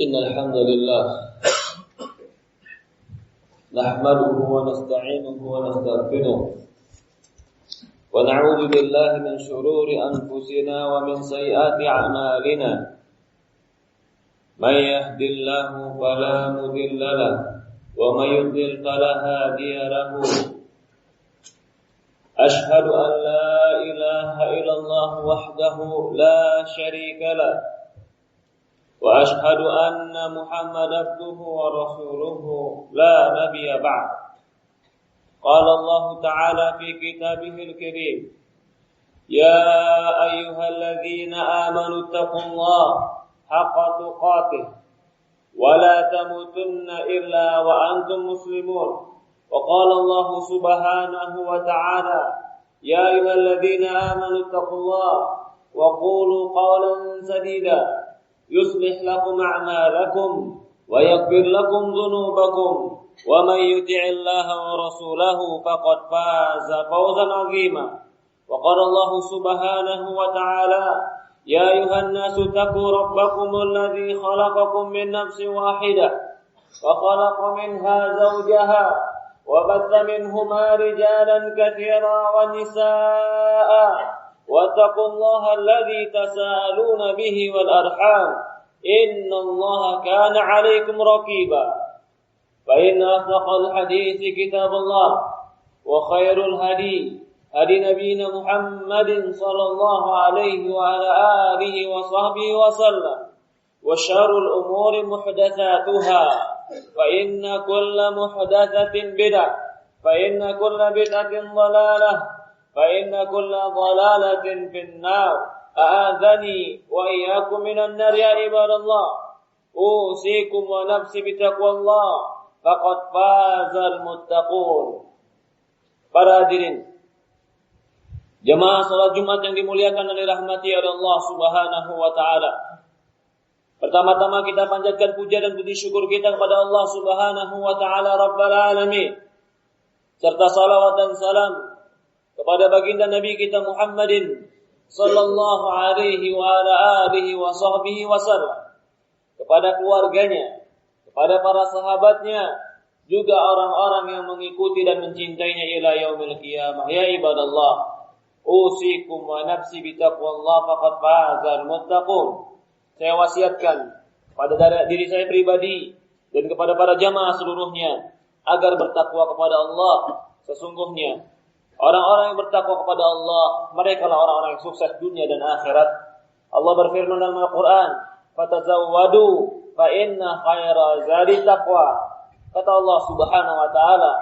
إن الحمد لله نحمده ونستعينه ونستغفره ونعوذ بالله من شرور أنفسنا ومن سيئات أعمالنا من يهد الله فلا مضل له ومن يضلل فلا هادي له أشهد أن لا إله إلا الله وحده لا شريك له وأشهد أن محمدا عبده ورسوله لا نبي بعد قال الله تعالى في كتابه الكريم يا أيها الذين آمنوا اتقوا الله حق تقاته ولا تموتن إلا وأنتم مسلمون وقال الله سبحانه وتعالى يا أيها الذين آمنوا اتقوا الله وقولوا قولا سديدا يصلح لكم أعمالكم ويغفر لكم ذنوبكم ومن يطع الله ورسوله فقد فاز فوزا عظيما وقال الله سبحانه وتعالى يا أيها الناس اتقوا ربكم الذي خلقكم من نفس واحدة وخلق منها زوجها وبث منهما رجالا كثيرا ونساء واتقوا الله الذي تساءلون به والأرحام إن الله كان عليكم رقيبا فإن أصدق الحديث كتاب الله وخير الهدي هدي نبينا محمد صلى الله عليه وعلى آله وصحبه وسلم وشر الأمور محدثاتها فإن كل محدثة بدعة فإن كل بدعة ضلالة فإن كل ضلالة في النار أعاذني وإياكم من النار يا عباد الله أوصيكم ونفسي بتقوى الله فقد فاز المتقون. Para hadirin jemaah salat Jumat yang dimuliakan dan dirahmati oleh Allah Subhanahu wa taala. Pertama-tama kita panjatkan puja dan puji syukur kita kepada Allah Subhanahu wa taala Rabbul Alamin. Serta salawat dan salam kepada baginda Nabi kita Muhammadin sallallahu alaihi wa ala alihi wa sahbihi wasallam, kepada keluarganya, kepada para sahabatnya, juga orang-orang yang mengikuti dan mencintainya ila yaumil qiyamah. Ya ibadallah, usikum wa nafsi bitaqwallah faqad fazal muttaqun. Saya wasiatkan pada diri saya pribadi dan kepada para jamaah seluruhnya agar bertakwa kepada Allah. Sesungguhnya orang-orang yang bertakwa kepada Allah, mereka lah orang-orang yang sukses dunia dan akhirat. Allah berfirman dalam Al-Quran, "Fatazawwadu fa inna khaira zadi taqwa." Kata Allah Subhanahu wa taala,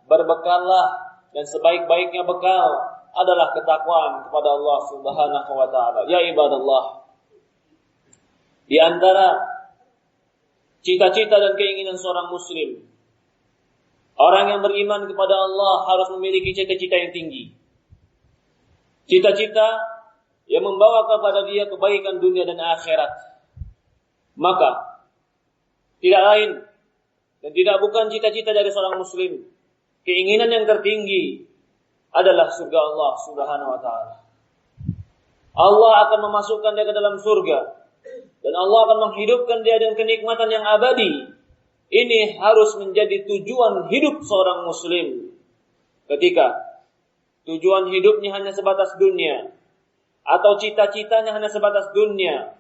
berbekallah dan sebaik-baiknya bekal adalah ketakwaan kepada Allah Subhanahu wa taala. Ya ibadallah, di antara cita-cita dan keinginan seorang muslim, orang yang beriman kepada Allah harus memiliki cita-cita yang tinggi. Cita-cita yang membawa kepada dia kebaikan dunia dan akhirat. Maka tidak lain dan tidak bukan cita-cita dari seorang muslim. Keinginan yang tertinggi adalah surga Allah Subhanahu wa taala. Allah akan memasukkan dia ke dalam surga dan Allah akan menghidupkan dia dengan kenikmatan yang abadi. Ini harus menjadi tujuan hidup seorang muslim. Ketika tujuan hidupnya hanya sebatas dunia, atau cita-citanya hanya sebatas dunia,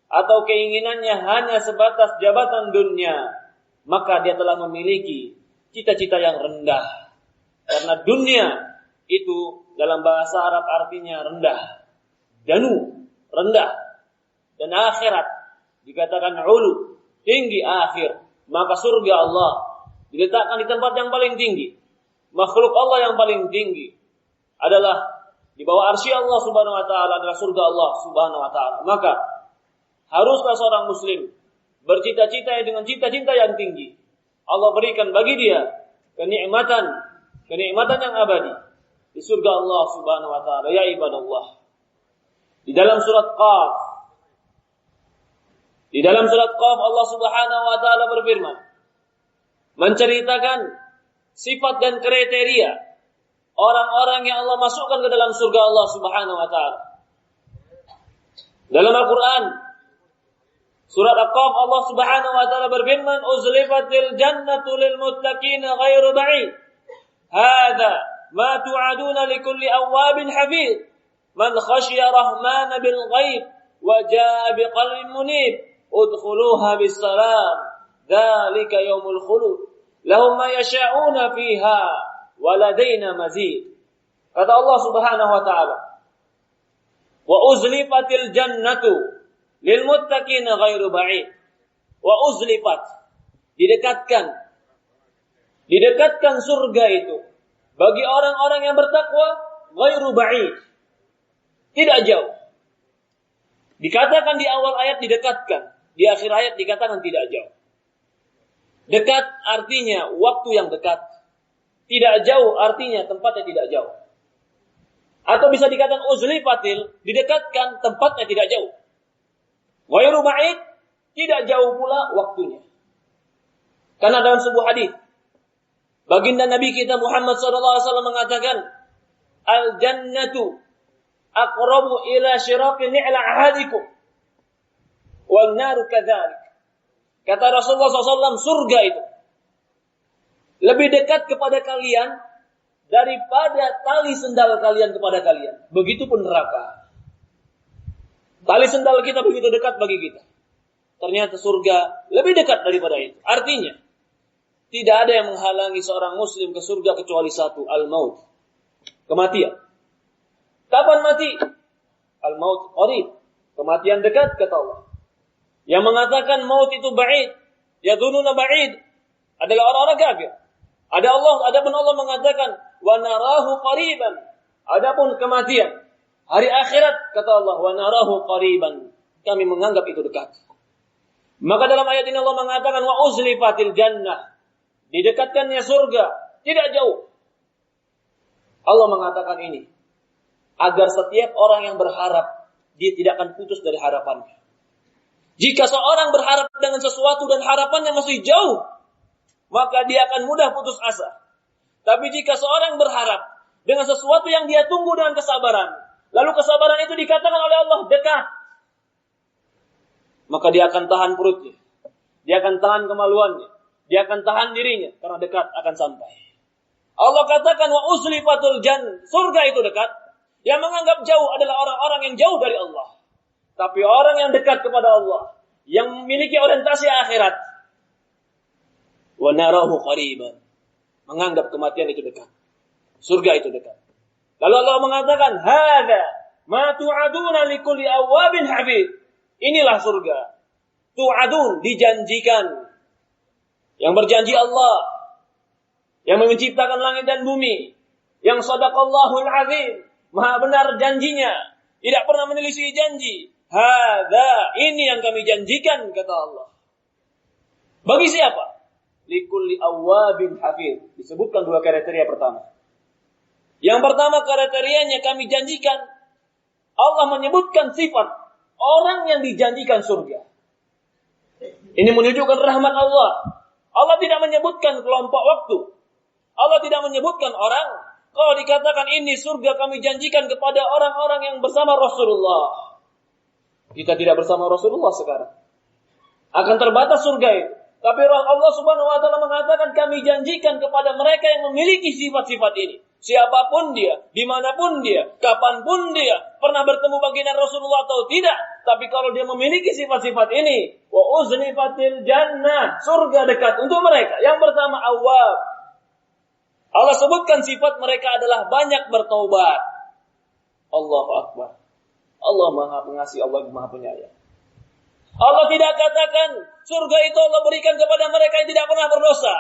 atau keinginannya hanya sebatas jabatan dunia, maka dia telah memiliki cita-cita yang rendah. Karena dunia itu dalam bahasa Arab artinya rendah, danu, rendah. Dan akhirat dikatakan ulu, tinggi akhir. Maka surga Allah diletakkan di tempat yang paling tinggi. Makhluk Allah yang paling tinggi adalah di bawah arsy Allah Subhanahu wa taala, adalah surga Allah Subhanahu wa taala. Maka haruslah seorang muslim bercita-cita dengan cita-cita yang tinggi. Allah berikan bagi dia kenikmatan yang abadi di surga Allah Subhanahu wa taala. Ya ibadallah, di dalam surat Qaf Allah Subhanahu wa taala berfirman, menceritakan sifat dan kriteria orang-orang yang Allah masukkan ke dalam surga Allah Subhanahu wa taala. Dalam Al-Qur'an Surat Al-Qaf Allah Subhanahu wa taala berfirman, "Uzlifatil jannatu lil muttaqina ghairu ba'id. Hadza ma tu'aduna likulli awwabin hafiz. Man khasyiya rahmana bil ghaib wa jaa'a biqalbin munib. Udkhuluha bis salam. Dzalika yaumul khulud. Lahum ma yasha'una fiha wa ladaina mazid." Kata Allah Subhanahu wa taala, "Wa uzlifatil jannatu lil muttaqina ghairu ba'id." Wa uzlifat, didekatkan surga itu bagi orang-orang yang bertakwa ghairu ba'id, tidak jauh. Dikatakan di awal ayat didekatkan, di akhir ayat dikatakan tidak jauh. Dekat artinya waktu yang dekat, tidak jauh artinya tempatnya tidak jauh. Atau bisa dikatakan uzlifatil, didekatkan tempatnya tidak jauh. Ghairu ba'id, tidak jauh pula waktunya. Karena dalam sebuah hadis, baginda Nabi kita Muhammad SAW mengatakan, "Al-jannatu aqrabu ila syiraqi ni'la ahadikum, wal naru kadzalik." Kata Rasulullah SAW, surga itu lebih dekat kepada kalian daripada tali sendal kalian kepada kalian. Begitupun neraka. Tali sendal kita begitu dekat bagi kita. Ternyata surga lebih dekat daripada itu. Artinya, tidak ada yang menghalangi seorang muslim ke surga kecuali satu, al-maut. Kematian. Kapan mati? Al-maut qarib. Kematian dekat, kata Allah. Yang mengatakan maut itu ba'id, yadhununa ba'id, adalah orang-orang kafir. Adapun Allah mengatakan wa narahu qariban. Adapun kematian, hari akhirat, kata Allah, wa narahu qariban, kami menganggap itu dekat. Maka dalam ayat ini Allah mengatakan wa uzlifatil jannah, didekatkannya surga, tidak jauh. Allah mengatakan ini agar setiap orang yang berharap dia tidak akan putus dari harapannya. Jika seorang berharap dengan sesuatu dan harapannya masih jauh, maka dia akan mudah putus asa. Tapi jika seorang berharap dengan sesuatu yang dia tunggu dengan kesabaran, lalu kesabaran itu dikatakan oleh Allah dekat, maka dia akan tahan perutnya, dia akan tahan kemaluannya, dia akan tahan dirinya, karena dekat akan sampai. Allah katakan wa uzlifatul jannah, surga itu dekat. Yang menganggap jauh adalah orang-orang yang jauh dari Allah. Tapi orang yang dekat kepada Allah, yang memiliki orientasi akhirat, wa narahu qariban, menganggap kematian itu dekat, surga itu dekat. Lalu Allah mengatakan, "Hadza ma tu'aduna likulli awwabin hafiz." Inilah surga. Tu'adun, dijanjikan. Yang berjanji Allah, yang menciptakan langit dan bumi, yang sadaqallahul azim, maha benar janjinya, tidak pernah menyelisih janji. Hadza, ini yang kami janjikan, kata Allah. Bagi siapa? Likulli awwabin hafiz. Disebutkan dua kriteria pertama. Yang pertama kriterianya kami janjikan. Allah menyebutkan sifat orang yang dijanjikan surga. Ini menunjukkan rahmat Allah. Allah tidak menyebutkan kelompok waktu. Allah tidak menyebutkan orang. Kalau dikatakan ini surga kami janjikan kepada orang-orang yang bersama Rasulullah. Kita tidak bersama Rasulullah sekarang. Akan terbatas surga itu. Tapi Allah Subhanahu wa taala mengatakan kami janjikan kepada mereka yang memiliki sifat-sifat ini. Siapapun dia, dimanapun dia, kapanpun dia, pernah bertemu baginda Rasulullah atau tidak. Tapi kalau dia memiliki sifat-sifat ini, wa uzlifatil jannah, surga dekat untuk mereka. Yang pertama awwab. Allah sebutkan sifat mereka adalah banyak bertaubat. Allahu Akbar. Allah Maha Pengasih, Allah Maha Penyayang. Allah tidak katakan surga itu Allah berikan kepada mereka yang tidak pernah berdosa.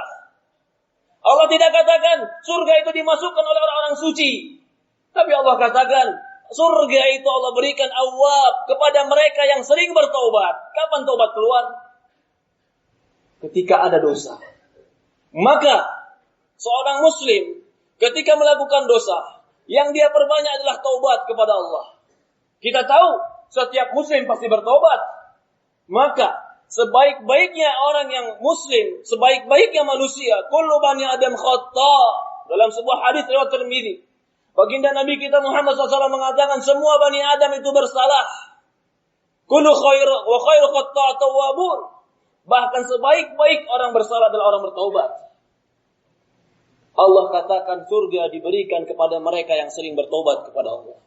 Allah tidak katakan surga itu dimasukkan oleh orang-orang suci. Tapi Allah katakan surga itu Allah berikan awwab kepada mereka yang sering bertaubat. Kapan taubat keluar? Ketika ada dosa. Maka seorang muslim ketika melakukan dosa, yang dia perbanyak adalah taubat kepada Allah. Kita tahu setiap muslim pasti bertobat. Maka sebaik-baiknya orang yang muslim, sebaik-baiknya manusia, kullu bani Adam khata. Dalam sebuah hadis riwayat Tirmidzi, baginda Nabi kita Muhammad SAW mengatakan semua bani Adam itu bersalah. Kullu khairu qatta'at tawwabun. Bahkan sebaik-baik orang bersalah adalah orang bertaubat. Allah katakan surga diberikan kepada mereka yang sering bertobat kepada Allah.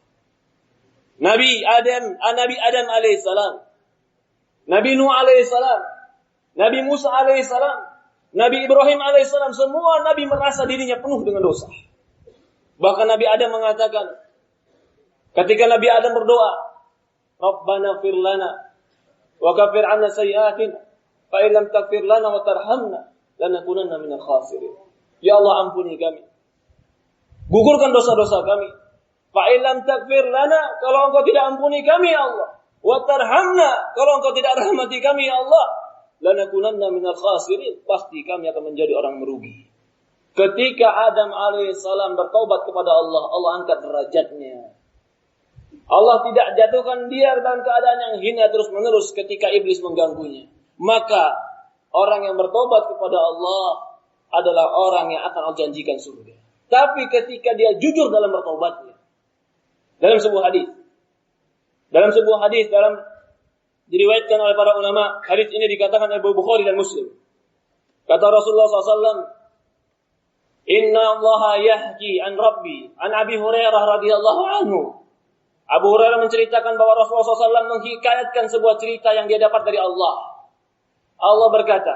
Nabi Adam alaihissalam, Nabi Nuh alaihissalam, Nabi Musa alaihissalam, Nabi Ibrahim alaihissalam, semua Nabi merasa dirinya penuh dengan dosa. Bahkan Nabi Adam mengatakan, ketika Nabi Adam berdoa, Rabbana fir lana wa kafir 'anna sayyi'atina fa in lam taghfir lana wa tarhamna lanakunanna minal khasirin. Ya Allah, ampuni kami. Gugurkan dosa-dosa kami. Fa in lam taghfir lana, kalau Engkau tidak ampuni kami ya Allah, wa tarhamna, kalau Engkau tidak rahmati kami ya Allah, lanakunanna minal khasirin, pasti kami akan menjadi orang merugi. Ketika Adam alaihissalam bertaubat kepada Allah, Allah angkat derajatnya. Allah tidak jatuhkan dia dalam keadaan yang hina terus-menerus ketika iblis mengganggunya. Maka orang yang bertobat kepada Allah adalah orang yang akan Allah janjikan surga. Tapi ketika dia jujur dalam bertobatnya, dalam sebuah hadis diriwayatkan oleh para ulama, hadis ini dikatakan oleh Bukhari dan Muslim. Kata Rasulullah SAW, Inna Allah yahki an Rabbi an Abi Hurairah radhiyallahu anhu. Abu Hurairah menceritakan bahwa Rasulullah SAW menghikayatkan sebuah cerita yang dia dapat dari Allah. Allah berkata,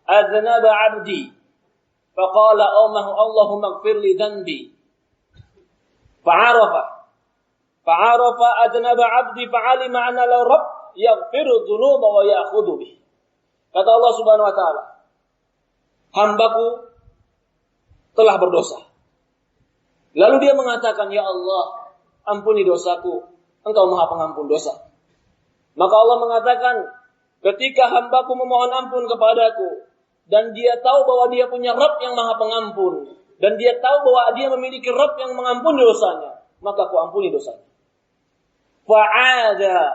Aznaba abdi, faqala Allahumma ighfir li dhanbi. Fa'arafa aznaba abdi fa'alima anna la rabb yaghfiru dhunuba wa ya'khudhu bih. Kata Allah Subhanahu wa taala, hambaku telah berdosa. Lalu dia mengatakan, ya Allah, ampuni dosaku, Engkau Maha Pengampun dosa. Maka Allah mengatakan, ketika hambaku memohon ampun kepadaku, dan dia tahu bahwa dia punya Rabb yang Maha Pengampun, dan dia tahu bahwa dia memiliki Rabb yang mengampuni dosanya, maka aku ampuni dosanya. Fa'ada,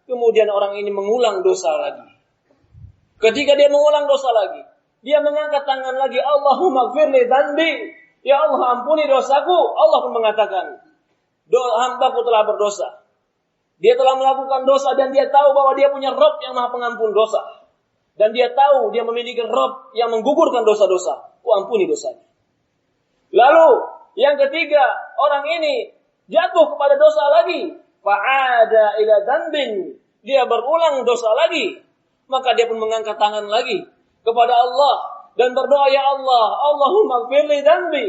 kemudian orang ini mengulang dosa lagi. Ketika dia mengulang dosa lagi, dia mengangkat tangan lagi, Allahumma ighfir li dhanbi, ya Allah ampuni dosaku. Allah pun mengatakan, hambaku telah berdosa. Dia telah melakukan dosa dan dia tahu bahwa dia punya Rabb yang Maha Pengampun dosa. Dan dia tahu dia memiliki Rabb yang menggugurkan dosa-dosa. Ampuni dosanya. Lalu yang ketiga, orang ini jatuh kepada dosa lagi. Fa'ada ila dhanbin. Dia berulang dosa lagi. Maka dia pun mengangkat tangan lagi kepada Allah dan berdoa, ya Allah, Allahumma ighfir li dhanbi.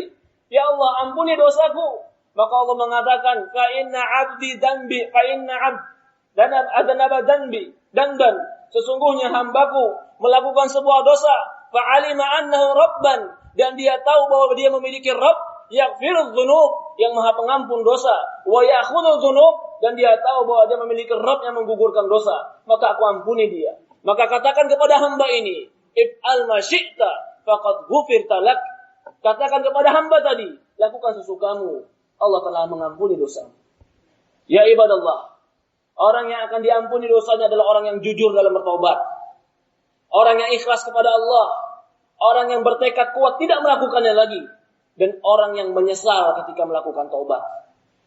Ya Allah, ampuni dosaku. Maka Allah mengatakan, fa inna 'abdi dhanbi, fa inna 'abd dan adnaba dhanbi, dan sesungguhnya hambaku melakukan sebuah dosa, fa 'alima annahu rabban, dan dia tahu bahwa dia memiliki Rabb yaghfirudz dzunub, yang Maha Pengampun dosa, wa ya'khududz dzunub, dan dia tahu bahwa dia memiliki Rabb yang menggugurkan dosa, maka aku ampuni dia. Maka katakan kepada hamba ini, if'al ma syi'ta faqad ghufirta lak. Katakan kepada hamba tadi, lakukan sesukamu, Allah telah mengampuni dosa. Ya ibadallah, orang yang akan diampuni dosanya adalah orang yang jujur dalam bertobat, orang yang ikhlas kepada Allah, orang yang bertekad kuat tidak melakukannya lagi, dan orang yang menyesal ketika melakukan taubat.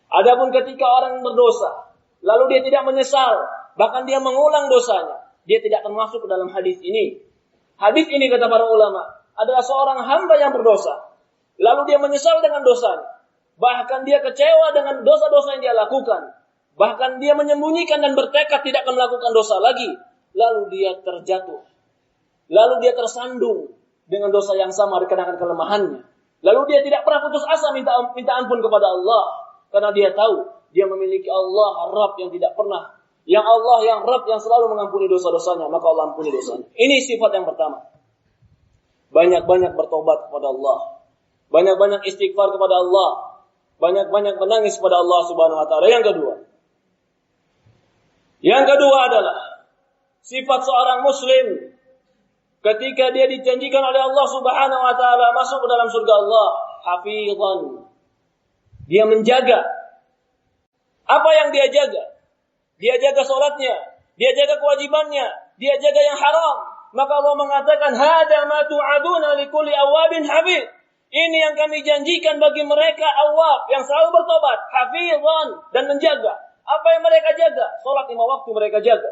Adapun ketika orang berdosa, lalu dia tidak menyesal, bahkan dia mengulang dosanya, dia tidak akan masuk ke dalam hadis ini. Hadis ini, kata para ulama, adalah seorang hamba yang berdosa, lalu dia menyesal dengan dosanya. Bahkan dia kecewa dengan dosa-dosa yang dia lakukan. Bahkan dia menyembunyikan dan bertekad tidak akan melakukan dosa lagi. Lalu dia terjatuh. Lalu dia tersandung dengan dosa yang sama dikarenakan kelemahannya. Lalu dia tidak pernah putus asa minta ampun kepada Allah. Karena dia tahu dia memiliki Allah Rabb yang tidak pernah. Yang Allah yang Rabb yang selalu mengampuni dosa-dosanya. Maka Allah ampuni dosanya. Ini sifat yang pertama. Banyak-banyak bertobat kepada Allah. Banyak-banyak istighfar kepada Allah. Banyak-banyak menangis kepada Allah Subhanahu wa taala. Yang kedua adalah sifat seorang muslim ketika dia dijanjikan oleh Allah Subhanahu wa taala masuk ke dalam surga Allah, hafizan. Dia menjaga. Apa yang dia jaga? Dia jaga salatnya, dia jaga kewajibannya, dia jaga yang haram. Maka Allah mengatakan, "Hadza ma tu'aduna likulli awwabin hafiz." Ini yang kami janjikan bagi mereka awab yang selalu bertobat, hafizan, dan menjaga. Apa yang mereka jaga? Salat 5 waktu mereka jaga.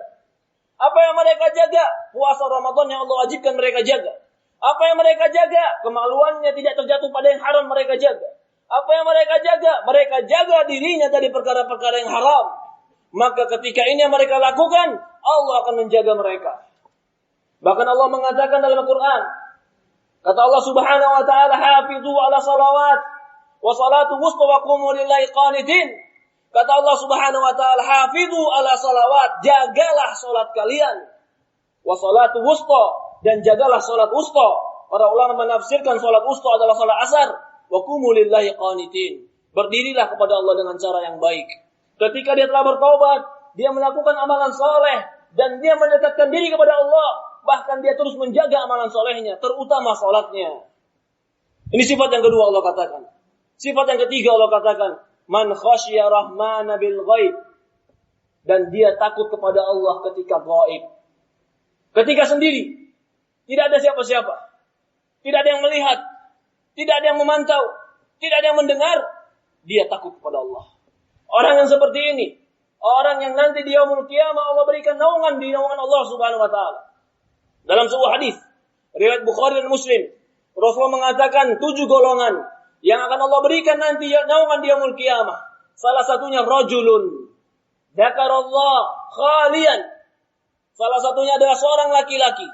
Apa yang mereka jaga? Puasa Ramadan yang Allah wajibkan mereka jaga. Apa yang mereka jaga? Kemaluannya tidak terjatuh pada yang haram mereka jaga. Apa yang mereka jaga? Mereka jaga dirinya dari perkara-perkara yang haram. Maka ketika ini yang mereka lakukan, Allah akan menjaga mereka. Bahkan Allah mengatakan dalam Al-Quran, kata Allah Subhanahu wa taala, "Hafizu 'ala salawat wa salatu wusta wa qumu lillahi qanitin." Kata Allah Subhanahu wa taala, "Hafizu 'ala salawat," jagalah salat kalian. Wa salatu wusta, dan jagalah salat wusta. Para ulama menafsirkan salat wusta adalah salat asar. Wa qumu lillahi qanitin. Berdirilah kepada Allah dengan cara yang baik. Ketika dia telah bertaubat, dia melakukan amalan soleh, dan dia mendekatkan diri kepada Allah, bahkan dia terus menjaga amalan solehnya, terutama salatnya. Ini sifat yang kedua Allah katakan. Sifat yang ketiga Allah katakan, man khasyiya rahmana bil ghaib, dan dia takut kepada Allah ketika gaib. Ketika sendiri, tidak ada siapa-siapa, tidak ada yang melihat, tidak ada yang memantau, tidak ada yang mendengar, dia takut kepada Allah. Orang yang seperti ini, orang yang nanti di yaumul qiyamah Allah berikan naungan di naungan Allah Subhanahu wa taala. Dalam sebuah hadis riwayat Bukhari dan Muslim, Rasulullah mengatakan 7 golongan yang akan Allah berikan nanti naungan di yaumul qiyamah. Salah satunya rajulun dzakarallah khalian. Salah satunya adalah seorang laki-laki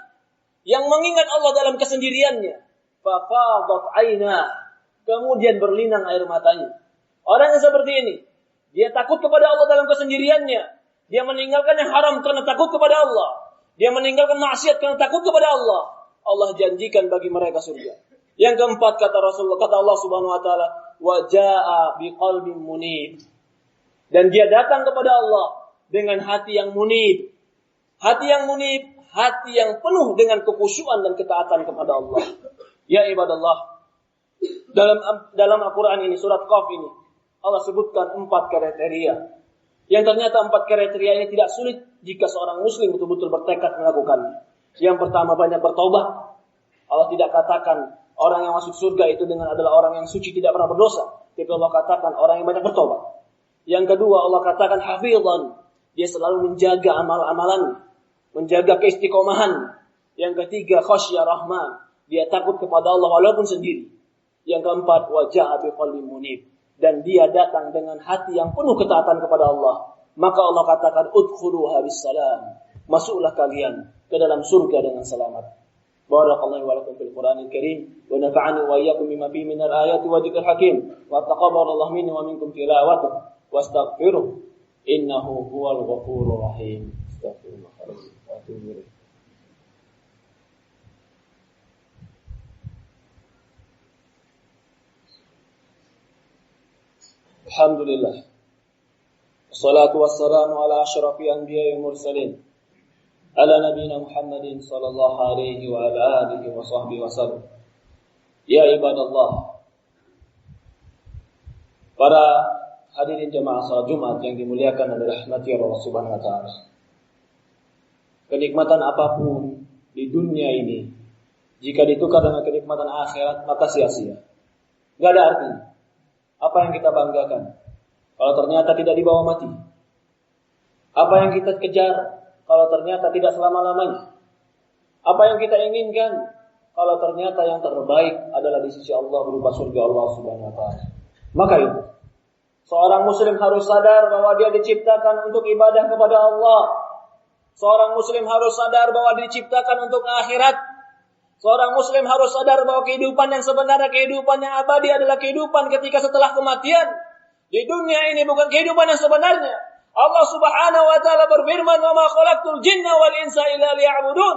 yang mengingat Allah dalam kesendiriannya. Fa fadat aina, kemudian berlinang air matanya. Orang yang seperti ini, dia takut kepada Allah dalam kesendiriannya. Dia meninggalkan yang haram karena takut kepada Allah. Dia meninggalkan maksiat karena takut kepada Allah. Allah janjikan bagi mereka surga. Yang keempat kata Rasulullah, kata Allah Subhanahu wa taala, wa jaa biqalbin munib. Dan dia datang kepada Allah dengan hati yang munib. Hati yang munib, hati yang penuh dengan kekhusyuan dan ketaatan kepada Allah. Ya ibadallah, dalam Al-Qur'an ini, surat Qaf ini, Allah sebutkan 4 kriteria. Yang ternyata 4 kriteria ini tidak sulit jika seorang muslim betul-betul bertekad melakukannya. Yang pertama, banyak bertaubat. Allah tidak katakan orang yang masuk surga itu adalah orang yang suci tidak pernah berdosa. Tapi Allah katakan orang yang banyak bertaubat. Yang kedua, Allah katakan hafizan. Dia selalu menjaga amal-amalannya, menjaga keistiqomahan. Yang ketiga, khasyya rahman. Dia takut kepada Allah walaupun sendiri. Yang keempat, wajah biqalbin munib. Dan dia datang dengan hati yang penuh ketaatan kepada Allah. Maka Allah katakan, udkhuluha bissalam. Masuklah kalian ke dalam surga dengan selamat. Barakallahu wa lakum fil Qur'anil Karim, wa nafa'ani wa iyyakum bima fihi minal ayati wa dzikril hakim, wa taqabbalallahu minni wa minkum tilawatahu, wastaghfiruh innahu huwal ghafurur rahim. Astaghfirullah wa atubu ilaih. Alhamdulillah. Wassalatu wassalamu ala asyrafil anbiya'i wal mursalin. Ala nabiyina Muhammadin sallallahu alaihi wa ala alihi wa sahbihi wasallam. Ya ibadallah. Para hadirin jemaah salat Jumat yang dimuliakan oleh rahmati Allah Subhanahu wa taala. Kenikmatan apapun di dunia ini, jika ditukar dengan kenikmatan akhirat, maka sia-sia. Enggak ada artinya. Apa yang kita banggakan kalau ternyata tidak dibawa mati? Apa yang kita kejar kalau ternyata tidak selama-lamanya? Apa yang kita inginkan kalau ternyata yang terbaik adalah di sisi Allah berupa surga Allah Subhanahu wa taala? Maka itu, seorang muslim harus sadar bahwa dia diciptakan untuk ibadah kepada Allah. Seorang muslim harus sadar bahwa diciptakan untuk akhirat. Seorang muslim harus sadar bahwa kehidupan yang sebenarnya, kehidupan yang abadi adalah kehidupan ketika setelah kematian. Di dunia ini bukan kehidupan yang sebenarnya. Allah Subhanahu wa taala berfirman, "Wa ma khalaqtul jinna wal insa illa liya'budun."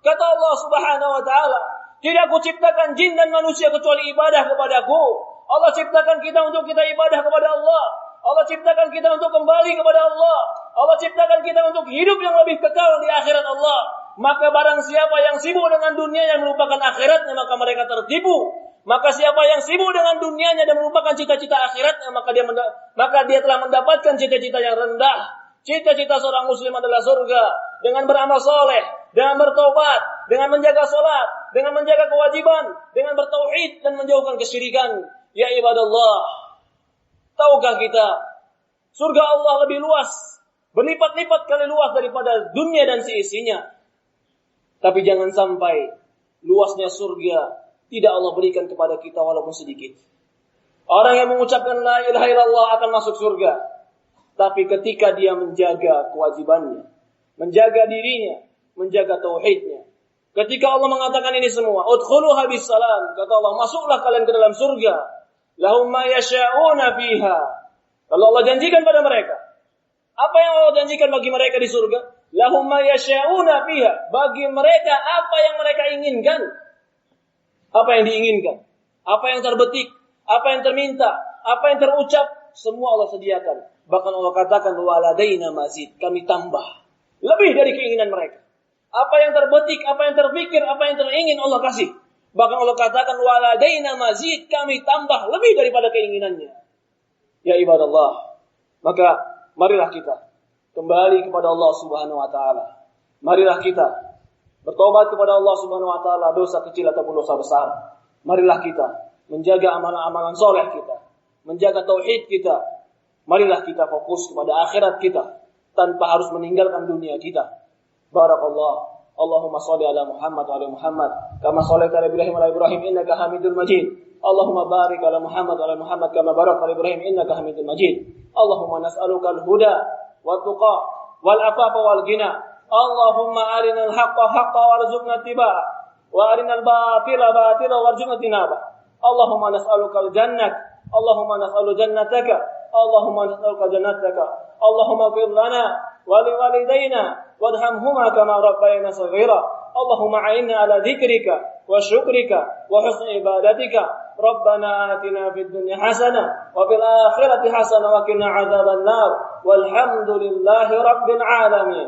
Kata Allah Subhanahu wa taala, "Tidak kuciptakan jin dan manusia kecuali ibadah kepadaku." Allah ciptakan kita untuk kita ibadah kepada Allah. Allah ciptakan kita untuk kembali kepada Allah. Allah ciptakan kita untuk hidup yang lebih kekal di akhirat Allah. Maka barang siapa yang sibuk dengan dunia yang melupakan akhiratnya, maka mereka tertipu. Maka siapa yang sibuk dengan dunianya dan melupakan cita-cita akhiratnya, maka dia telah mendapatkan cita-cita yang rendah. Cita-cita seorang muslim adalah surga. Dengan beramal soleh, dengan bertobat, dengan menjaga salat, dengan menjaga kewajiban, dengan bertauhid dan menjauhkan kesyirikan. Ya ibadallah, tahukah kita Surga Allah lebih luas, berlipat-lipat kali luas daripada dunia dan seisinya. Tapi jangan sampai luasnya surga tidak Allah berikan kepada kita walaupun sedikit. Orang yang mengucapkan la ilaha illallah akan masuk surga. Tapi ketika dia menjaga kewajibannya, menjaga dirinya, menjaga tauhidnya. Ketika Allah mengatakan ini semua, udkhuluha bisalam, kata Allah, masuklah kalian ke dalam surga. Lahum ma yasha'una fiha. Lalu Allah janjikan pada mereka. Apa yang Allah janjikan bagi mereka di surga? Lahum ma yasha'una fiha. Bagi mereka apa yang mereka inginkan. Apa yang diinginkan, apa yang terbetik, apa yang terminta, apa yang terucap, semua Allah sediakan. Bahkan Allah katakan waladaina mazid, kami tambah lebih dari keinginan mereka. Apa yang terbetik, apa yang terpikir, apa yang teringin Allah kasih. Bahkan Allah katakan waladaina mazid, kami tambah lebih daripada keinginannya. Ya ibadallah, maka marilah kita kembali kepada Allah Subhanahu wa taala. Marilah kita bertobat kepada Allah Subhanahu wa taala, dosa kecil ataupun dosa besar. Marilah kita menjaga amalan-amalan soleh kita, menjaga tauhid kita. Marilah kita fokus kepada akhirat kita tanpa harus meninggalkan dunia kita. Barakallah. Allahumma shalli ala Muhammad wa ala Muhammad kama shallaita ala Ibrahim wa ala Ibrahim innaka Hamidul Majid. Allahumma barik ala Muhammad wa ala Muhammad kama barakta ala Ibrahim innaka Hamidul Majid. Allahumma nas'aluka al-huda wa tuqa wal afafa wal ghina. Allahumma arinal haqqa haqqa warzuqna ittiba'ah wa arinal batila batila warzuqna tinabah. Allahumma nas'aluka al-jannah. Allahumma nas'alu jannataka. Allahumma nas'aluka jannataka. Allahumma ighfir lana wa liwalidayna warhamhuma kama rabbayana shaghira. Allahumma a'inna ala dhikrika wa syukrika wa husni ibadatika. Rabbana atina fid dunya hasanah wa fil akhirati hasanah wa qina adzabannar. Walhamdulillahi rabbil alamin.